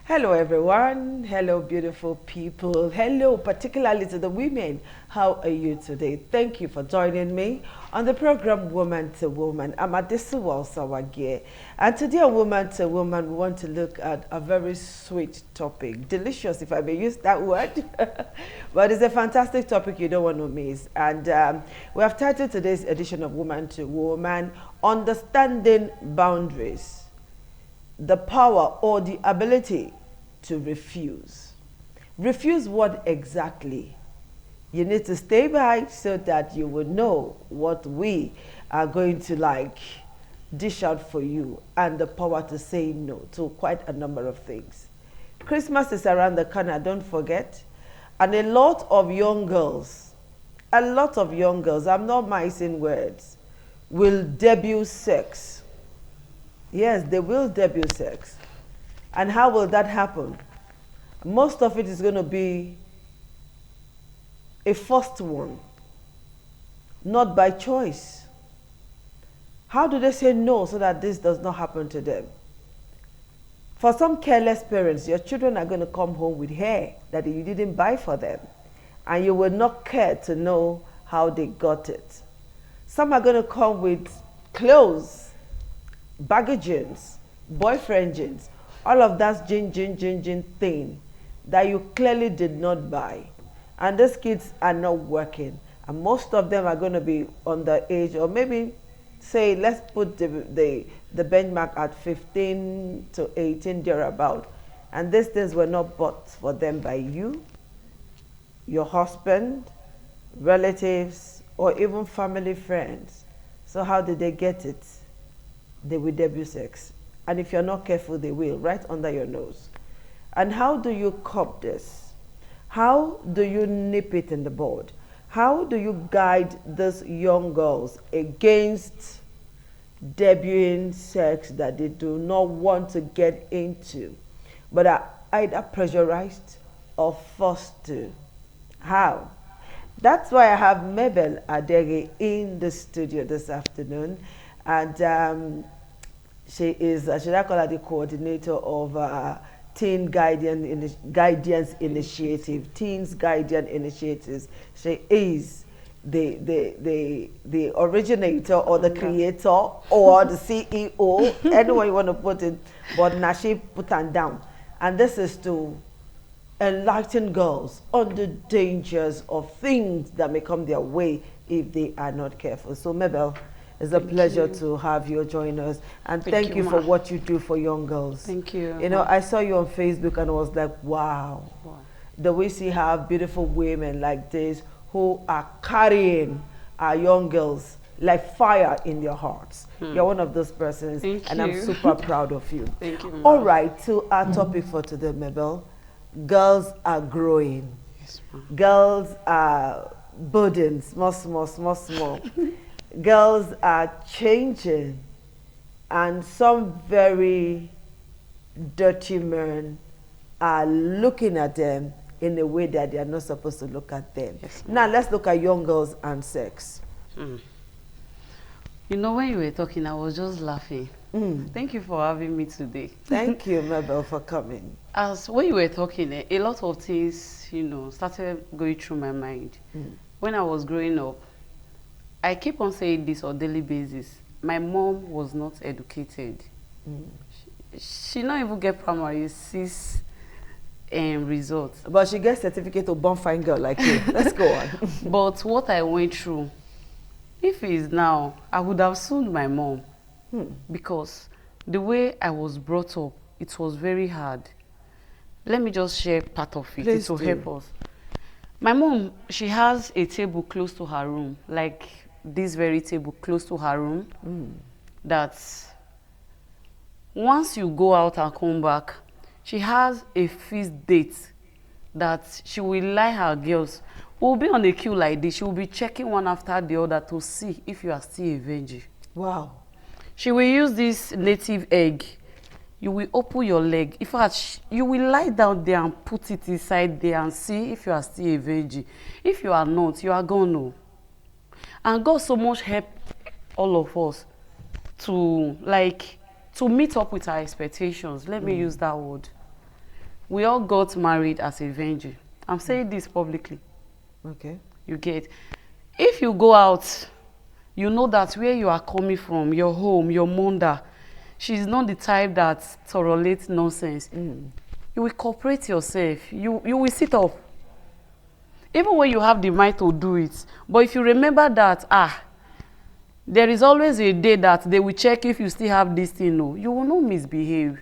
Hello, everyone. Hello, beautiful people. Hello, particularly to the women. How are you today? Thank you for joining me on the program Woman to Woman. I'm Adisuwa Osawage. And today on Woman to Woman, we want to look at a very sweet topic. Delicious, if I may use that word. But it's a fantastic topic you don't want to miss. And we have titled today's edition of Woman to Woman, Understanding Boundaries, the power or the ability to refuse. Refuse what exactly? You need to stay by so that you will know what we are going to dish out for you, and the power to say no to quite a number of things. Christmas is around the corner, don't forget. And a lot of young girls, I'm not mixing words, will debut sex. Yes, they will debut sex. And how will that happen? Most of it is going to be a forced one, not by choice. How do they say no so that this does not happen to them? For some careless parents, your children are going to come home with hair that you didn't buy for them, and you will not care to know how they got it. Some are going to come with clothes, baggage jeans, boyfriend jeans, all of that gin thing that you clearly did not buy. And these kids are not working. And most of them are going to be underage, or maybe say, let's put the benchmark at 15 to 18 thereabout. And these things were not bought for them by you, your husband, relatives, or even family friends. So how did they get it? They will debut sex. And if you're not careful, they will, right under your nose. And how do you cop this? How do you nip it in the bud? How do you guide these young girls against debuting sex that they do not want to get into, but are either pressurized or forced to? How? That's why I have Mabel Adege in the studio this afternoon. And she is, should I call her the coordinator of Teen Guidance Initiative, Teens Guidance Initiatives. She is the originator or the creator or the CEO, anyone you want to put it, but now she put them down. And this is to enlighten girls on the dangers of things that may come their way if they are not careful. So Mabel, it's a pleasure to have you join us. And thank you for what you do for young girls. Thank you. You know, I saw you on Facebook and I was like, wow. The way you have beautiful women like this who are carrying our young girls like fire in their hearts. You're one of those persons. And I'm super proud of you. Thank you. All right, to our topic for today, Mabel. Girls are growing. Yes, girls are budding, small. Girls are changing, and some very dirty men are looking at them in a way that they are not supposed to look at them. Yes, now let's look at young girls and sex. You know, when you were talking, I was just laughing. Thank you for having me today. Thank you, Mabel, for coming. As when you were talking, a lot of things, you know, started going through my mind. When I was growing up, I keep on saying this on a daily basis. My mom was not educated. She not even get primary 6 results. But she gets certificate of born fine girl like you. Let's go on. But what I went through, if it is now, I would have sued my mom. Because the way I was brought up, it was very hard. Let me just share part of it. Please it will do. help us. My mom, she has a table close to her room, like this very table close to her room, that once you go out and come back, she has a fixed date that she will lie her girls. We'll be on a queue like this. She will be checking one after the other to see if you are still a virgin. Wow. She will use this native egg. You will open your leg. In fact, you will lie down there and put it inside there and see if you are still a virgin. If you are not, you are gone. No. And God so much helped all of us to meet up with our expectations. Let me use that word. We all got married as a venue. I'm saying this publicly. Okay. You get. If you go out, you know that where you are coming from, your home, your mother, she's not the type that tolerates nonsense. You will cooperate yourself. You will sit up. Even when you have the mind to do it. But if you remember that, there is always a day that they will check if you still have this thing, no, you will not misbehave.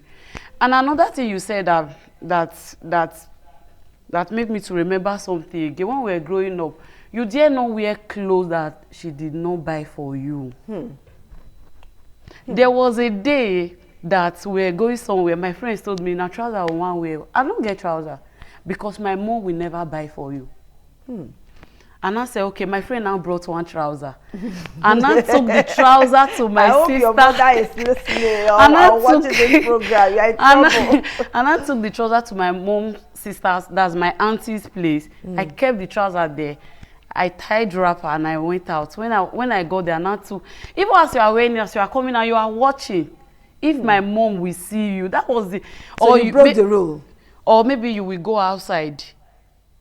And another thing you said that made me to remember something again. When we were growing up, you dare not wear clothes that she did not buy for you. There was a day that we were going somewhere. My friends told me, "Na trouser I wan wear." I don't get trouser because my mom will never buy for you. And I said, okay, my friend now brought one trouser. And I took the trouser to my sister. I hope your mother is listening or watching this program. You are in trouble. And I took the trouser to my mom's sister's, that's my auntie's place. I kept the trouser there. I tied wrapper and I went out. When I got there, not to, even as you are wearing, as you are coming out, you are watching. If my mom will see you, that was the. So or you broke the rule. Or maybe you will go outside.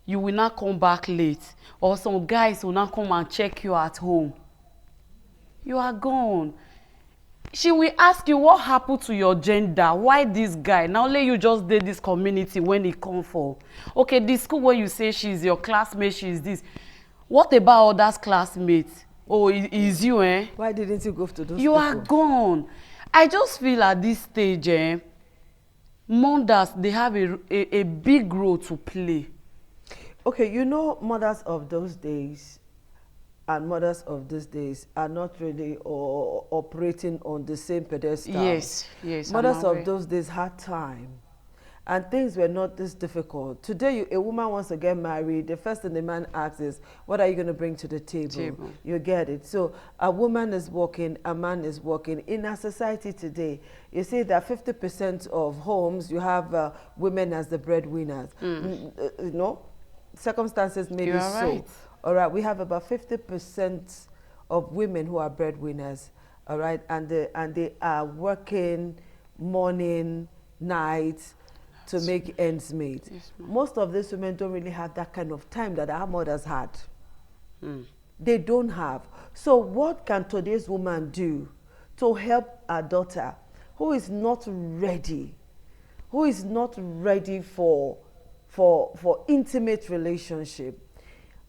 You will not come back late. Or some guys will not come and check you at home. You are gone. She will ask you what happened to your gender. Why this guy? Now let you just date this community when he come for. Okay, the school where you say she's your classmate, she's this. What about others classmates? Oh, is you, eh? Why didn't you go to those You people? are gone. I just feel at this stage, mothers, they have a big role to play. Okay, you know, mothers of those days and mothers of these days are not really operating on the same pedestal. Yes. Mothers of those days had time and things were not this difficult. Today, a woman wants to get married, the first thing the man asks is, what are you going to bring to the table? You get it. So a woman is working, a man is working. In our society today, you see that 50% of homes, you have women as the breadwinners. You know? Circumstances may be so. Right. All right, we have about 50% of women who are breadwinners. All right, and they are working morning, night to make ends meet. Yes, most of these women don't really have that kind of time that our mothers had. They don't have. So what can today's woman do to help our daughter who is not ready, for intimate relationship?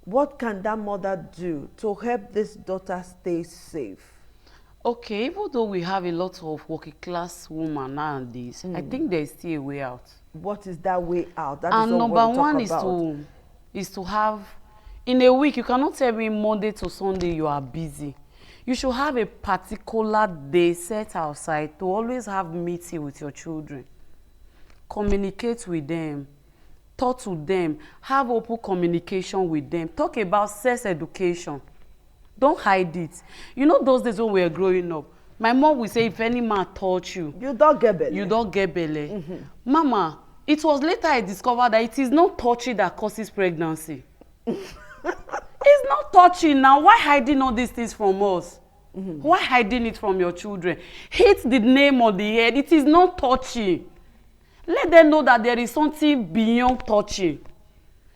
What can that mother do to help this daughter stay safe? Okay, even though we have a lot of working class women nowadays, I think there's still a way out. What is that way out? That And is number one is to have, in a week, you cannot tell me Monday to Sunday you are busy. You should have a particular day set outside to always have meeting with your children. Communicate with them. Talk to them. Have open communication with them. Talk about sex education. Don't hide it. You know those days when we were growing up, my mom would say, if any man touch you, you don't get belly. You don't get belly. Mama, it was later I discovered that it is not touching that causes pregnancy. It's not touching now. Why hiding all these things from us? Why hiding it from your children? Hit the name on the head. It is not touching. Let them know that there is something beyond touching.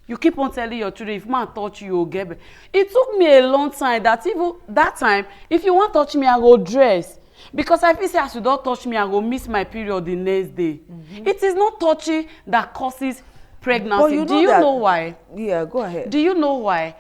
You keep on telling your children, if man touch you, you'll get better. It took me a long time that even that time, if you want to touch me, I go dress. Because I feel say as you don't touch me, I go miss my period the next day. It is not touching that causes pregnancy. Do you know why? Yeah, go ahead. Do you know why?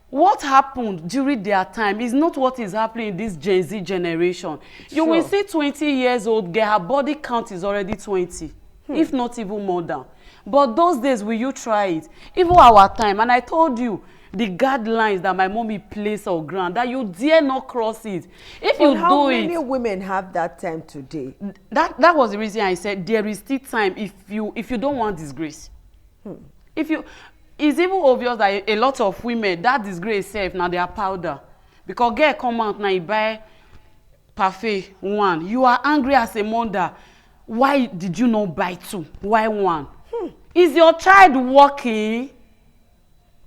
What happened during their time is not what is happening in this Gen Z generation. Sure. You will see 20 years old girl, her body count is already 20. If not even more than. But those days, will you try it? Even our time, and I told you, the guidelines that my mommy placed on ground, that you dare not cross it. If you do it... How many women have that time today? That was the reason I said there is still time if you don't want disgrace. It's even obvious that a lot of women, that disgrace self, now they are powder. Because girl come out now, you buy parfait, one. You are angry as a mother. Why did you not buy two? Why one? Is your child working?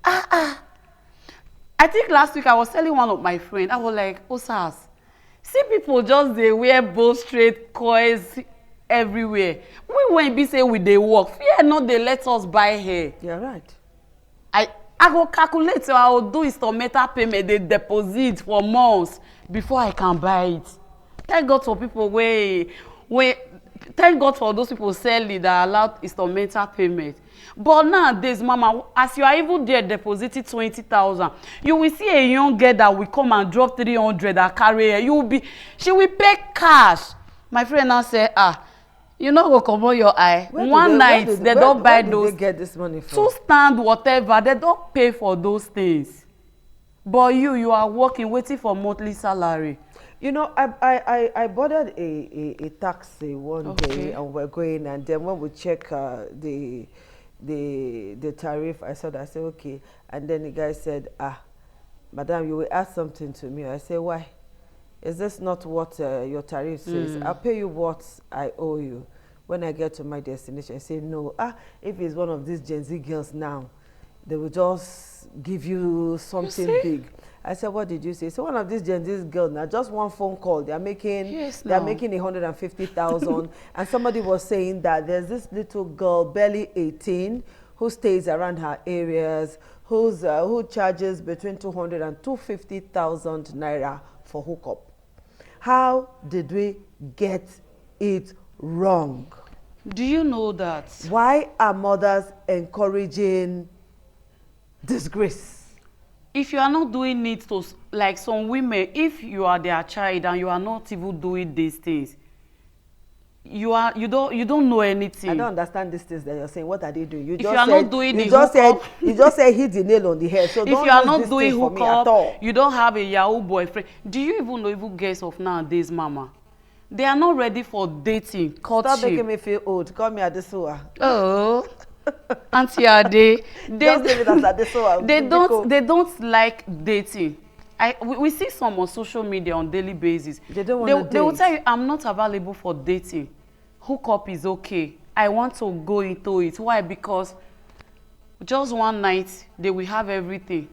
I think last week I was telling one of my friends, I was like, Osas, see people just they wear bow straight coils. everywhere. When be say we dey work, fear not dey let us buy hair. You're right. I go calculate, so I will do instrumental payment, dey deposit for months before I can buy it. Thank God for people thank God for those people selling that allowed instrumental payment. But nowadays, mama, as you are even there depositing 20,000, you will see a young girl that will come and drop 300 and carry her. She will pay cash. My friend now say, you know go comot your eye. One night they don't buy those. Where did they get this money from? Two stand whatever, they don't pay for those things. But you are working, waiting for monthly salary. You know, I boarded a taxi one day, and we're going, and then when we check the tariff, I said, okay, and then the guy said, madam, you will add something to me. I say, why? Is this not what your tariff says? I'll pay you what I owe you when I get to my destination. I say, no, if it's one of these Gen Z girls now, they will just give you something big. I said, what did you say? So one of these Gen Z girls, now just one phone call, they're making 150,000. And somebody was saying that there's this little girl, barely 18, who stays around her areas, who charges between 200 and 250,000 naira for hookup. How did we get it wrong? Do you know that? Why are mothers encouraging disgrace? If you are not doing it to, like some women, if you are their child and you are not even doing these things, you don't know anything. I don't understand these things that you're saying. What are they doing? You are not doing the hookup. You just said hit the nail on the head. So if you are not doing hookup, you don't have a Yahoo boyfriend. Do you even know even girls of nowadays, mama? They are not ready for dating, courtship. Stop making me feel old. Call me Adesua. Oh. Auntie Ade, they don't like dating. We see some on social media on daily basis. They don't want to date. They will tell you, I'm not available for dating. Hookup is okay. I want to go into it. Why? Because just one night they will have everything.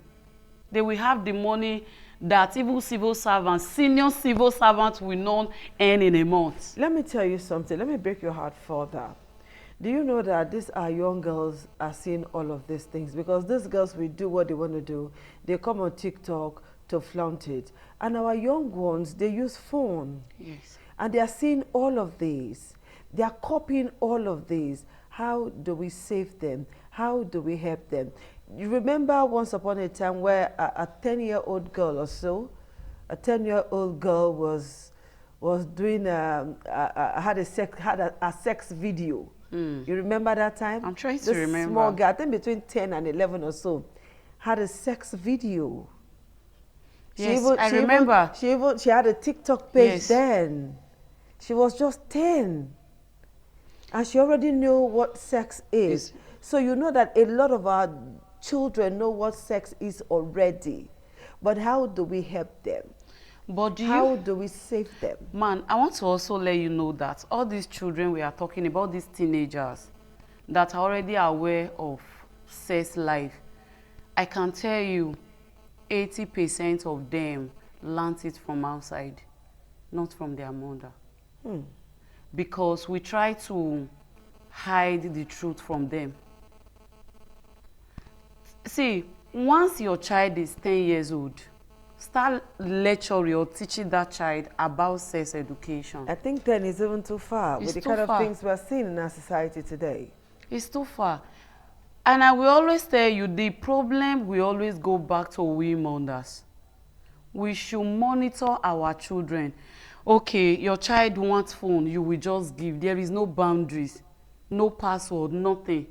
They will have the money that even civil servants, senior civil servants will not earn in a month. Let me tell you something. Let me break your heart further. Do you know that these are young girls are seeing all of these things? Because these girls will do what they want to do. They come on TikTok to flaunt it. And our young ones, they use phone. Yes. And they are seeing all of these. They are copying all of these. How do we save them? How do we help them? You remember once upon a time where a 10-year-old girl or so, a 10-year-old girl was doing had a sex video. You remember that time? I'm trying to remember. This small girl, I think between 10 and 11 or so, had a sex video. Yes, I remember. She had a TikTok page then. She was just 10. And she already knew what sex is. Yes. So you know that a lot of our children know what sex is already. But how do we help them? But how do we save them? Man, I want to also let you know that all these children we are talking about, these teenagers that are already aware of sex life, I can tell you 80% of them learnt it from outside, not from their mother. Because we try to hide the truth from them. See, once your child is 10 years old, start lecturing or teaching that child about sex education. I think 10 is even too far with the kind of things we're seeing in our society today. It's too far. And I will always tell you, the problem will always go back to we mothers. We should monitor our children. Okay, your child wants phone, you will just give. There is no boundaries, no password, nothing.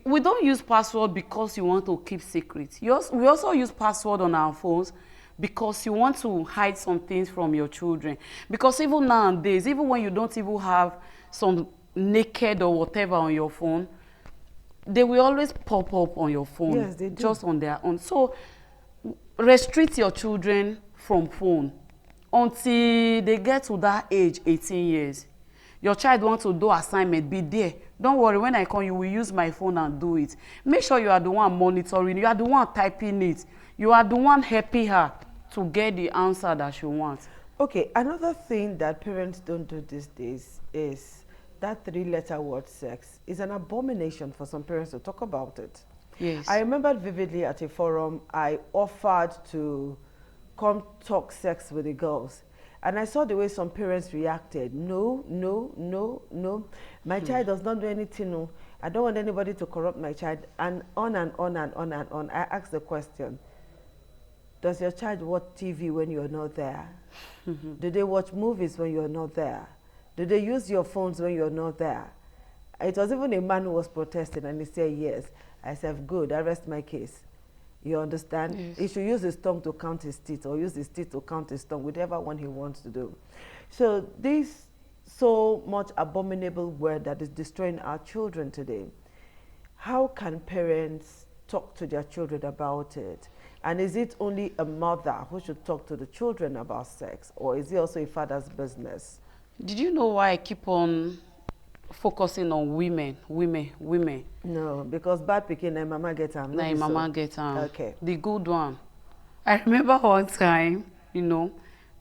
We don't use password because you want to keep secrets. We also use password on our phones because you want to hide some things from your children. Because even nowadays, even when you don't even have some naked or whatever on your phone, they will always pop up on your phone. Yes, they do. Just on their own. So restrict your children from phone until they get to that age, 18 years. Your child wants to do assignment, be there. Don't worry, when I come, you will use my phone and do it. Make sure you are the one monitoring, you are the one typing it. You are the one helping her to get the answer that she wants. Okay, another thing that parents don't do these days is that three-letter word sex is an abomination for some parents to talk about it. I Yes. remember vividly at a forum, I offered to come talk sex with the girls. And I saw the way some parents reacted. No, no, no, no. My child does not do anything. No. I don't want anybody to corrupt my child. And on and on and on and on. I asked the question, does your child watch TV when you're not there? Do they watch movies when you're not there? Do they use your phones when you're not there? It was even a man who was protesting and he said yes. I said, good, I rest my case. You understand? Yes. He should use his tongue to count his teeth or use his teeth to count his tongue, whichever one he wants to do. So this so much abominable word that is destroying our children today, how can parents talk to their children about it? And is it only a mother who should talk to the children about sex, or is it also a father's business? Did you know why I keep on focusing on women, women, women? No, because bad pikin na mama get am. Now mama get Okay. the good one. I remember one time,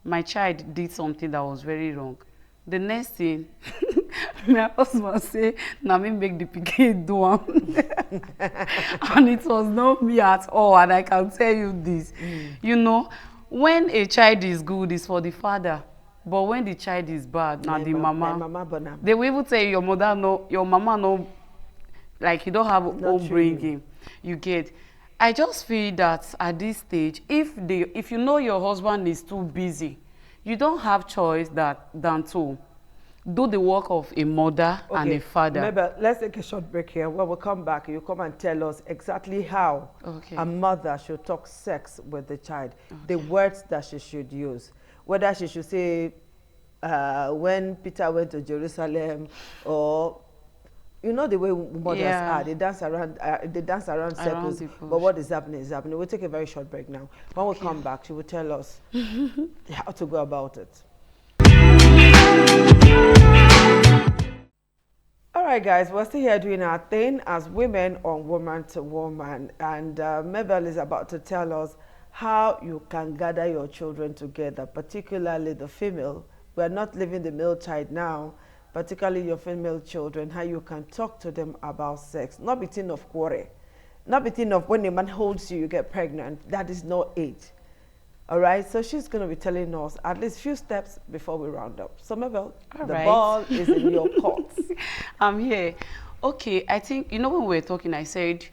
my child did something that was very wrong. The next thing, my husband say, "Na me make the pikin do am," and it was not me at all. And I can tell you this, when a child is good, it's for the father, but when the child is bad, now the mama. Mama born am. They will even tell you your mother no, your mama no, like you don't have own bringing. You get. I just feel that at this stage, if you know your husband is too busy, you don't have choice than to do the work of a mother and a father. Maybe let's take a short break here. When we come back, you come and tell us exactly how a mother should talk sex with the child, the words that she should use, whether she should say, when Peter went to Jerusalem, or you know the way mothers are, they dance around circles, but what is happening is happening. We'll take a very short break now. When we come back, she will tell us how to go about it. All right, guys, we're still here doing our thing as women on Woman to Woman, and Mabel is about to tell us how you can gather your children together, particularly the female. We're not leaving the male child now, particularly your female children, how you can talk to them about sex. Not between of quarrel, not between of when a man holds you, you get pregnant. That is not it. All right, so she's going to be telling us at least few steps before we round up. So Mabel, ball is in your court. I'm here. Okay, I think, when we were talking, I said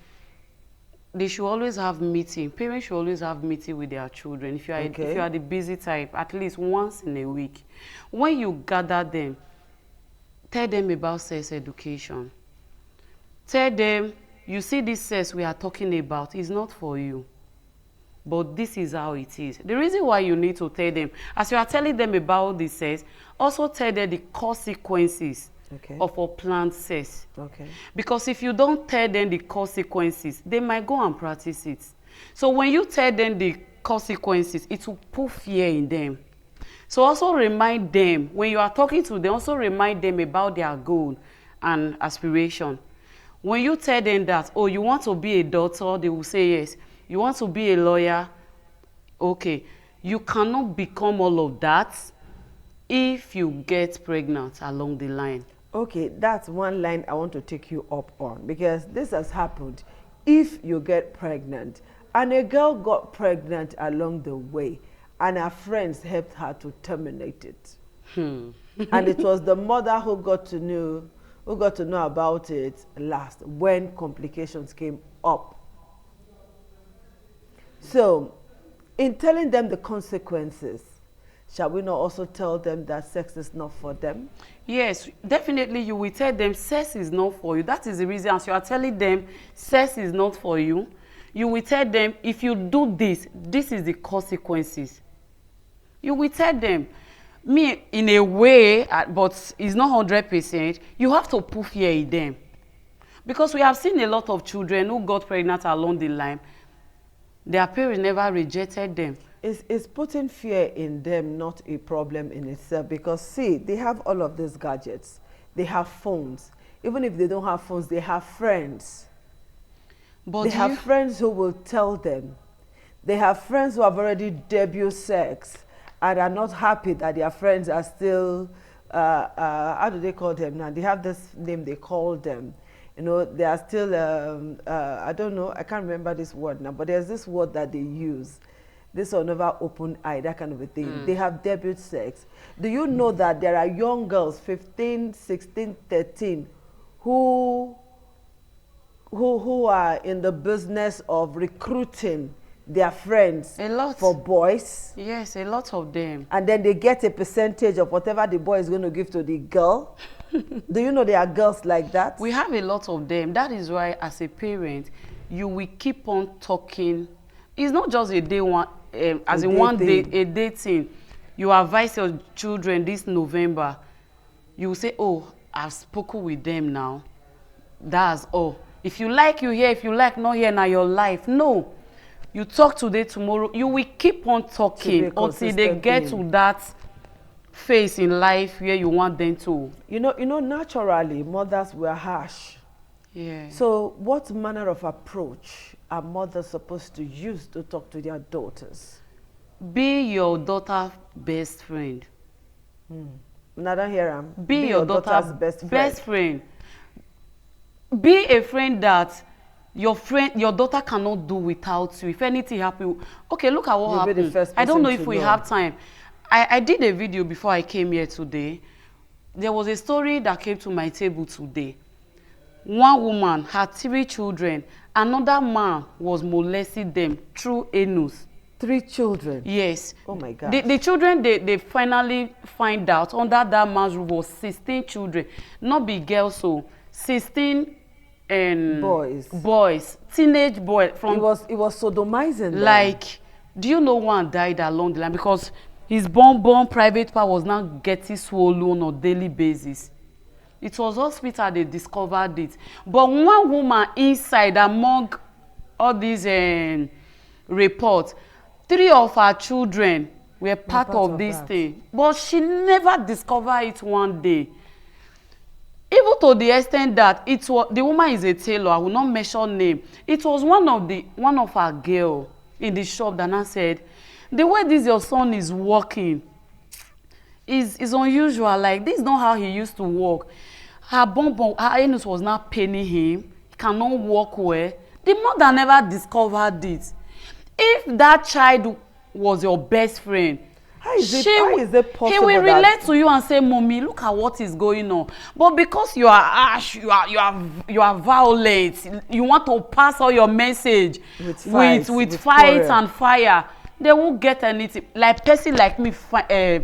they should always have meeting. Parents should always have meeting with their children. If you are the busy type, at least once in a week. When you gather them, tell them about sex education. Tell them, you see this sex we are talking about is not for you, but this is how it is. The reason why you need to tell them, as you are telling them about this sex, also tell them the consequences of unplanned sex. Because if you don't tell them the consequences, they might go and practice it. So when you tell them the consequences, it will put fear in them. So also remind them, when you are talking to them, also remind them about their goal and aspiration. When you tell them that, oh, you want to be a doctor, they will say yes. You want to be a lawyer, okay. You cannot become all of that if you get pregnant along the line. Okay, that's one line I want to take you up on, because this has happened. If you get pregnant, and a girl got pregnant along the way, and her friends helped her to terminate it. And it was the mother who got to know about it last when complications came up. So, in telling them the consequences, shall we not also tell them that sex is not for them? Yes, definitely you will tell them sex is not for you. That is the reason, as you are telling them sex is not for you, you will tell them, if you do this, this is the consequences. You will tell them, me in a way, but it's not 100%, you have to put fear in them. Because we have seen a lot of children who got pregnant along the line. Their parents never rejected them. Is putting fear in them not a problem in itself? Because see, they have all of these gadgets. They have phones. Even if they don't have phones, they have friends. But they have friends who will tell them. They have friends who have already debuted sex. and are not happy that their friends are still, how do they call them now? They have this name they call them. You know, they are still, I don't know, I can't remember this word now, but there's this word that they use. This will never open eye, that kind of a thing. They have debut sex. Do you know that there are young girls, 15, 16, 13, who are in the business of recruiting their friends for boys? Yes, a lot of them. And then they get a percentage of whatever the boy is going to give to the girl. Do you know there are girls like that? We have a lot of them. That is why, as a parent, you will keep on talking. It's not just a day one, as in one day, a day thing. You advise your children this November. You will say, oh, I've spoken with them now. That's all. If you like, you hear. If you like, not hear, now your life. No. You talk today, tomorrow. You will keep on talking until they get to that phase in life where you want them to. You know, naturally, mothers were harsh. Yeah. So what manner of approach are mothers supposed to use to talk to their daughters? Be your daughter's best friend. Another here. Be your daughter's best friend. Be a friend that your daughter cannot do without you. If anything happens, okay, look at what happened. I don't know if we have time. I did a video before I came here today. There was a story that came to my table today. One woman had 3 children. Another man was molesting them through anus. 3 children? Yes. Oh my God. The children, they finally find out under that man's roof was 16 children. Not big girls, so 16 boys, teenage boys. From it was sodomizing them. Like, do you know one died along the line because his born private part was now getting swollen on a daily basis. It was hospital they discovered it. But one woman inside among all these reports, 3 of her children were part of this thing. But she never discovered it one day. Even to the extent that it was, the woman is a tailor, I will not mention name. It was one of her girl in the shop that now said, the way this your son is working is unusual. Like, this is not how he used to work. Her anus was not paining him. He cannot walk well. The mother never discovered it. If that child was your best friend, how is it possible? He will relate to you and say, "Mommy, look at what is going on." But because you are harsh, you are violent, you want to pass all your message with fight and fire, they won't get anything. Like person like me,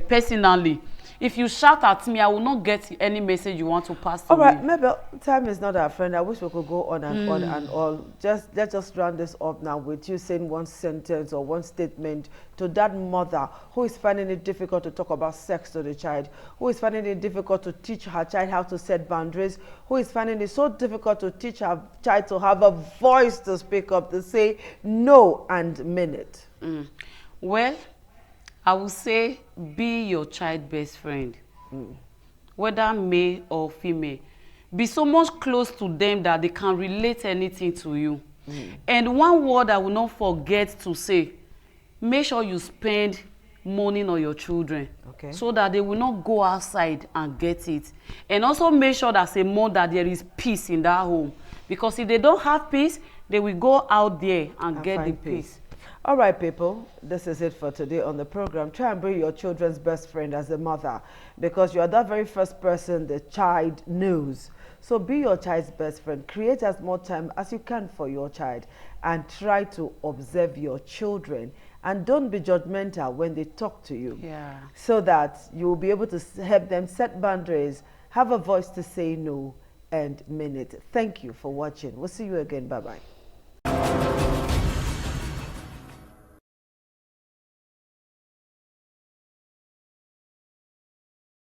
personally, if you shout at me, I will not get any message you want to pass to me. All right, Mabel, time is not our friend. I wish we could go on and on and on. Let's just round this up now with you saying one sentence or one statement to that mother who is finding it difficult to talk about sex to the child, who is finding it difficult to teach her child how to set boundaries, who is finding it so difficult to teach her child to have a voice to speak up, to say no and mean it. Well, I will say be your child's best friend, whether male or female. Be so much close to them that they can relate anything to you. And one word I will not forget to say, make sure you spend money on your children, so that they will not go outside and get it. And also make sure that as a mother there is peace in that home. Because if they don't have peace, they will go out there and get the peace. All right, people, this is it for today on the program. Try and be your children's best friend as a mother, because you are that very first person the child knows. So be your child's best friend. Create as much time as you can for your child and try to observe your children. And don't be judgmental when they talk to you, so that you will be able to help them set boundaries, have a voice to say no, and mean it. Thank you for watching. We'll see you again. Bye-bye.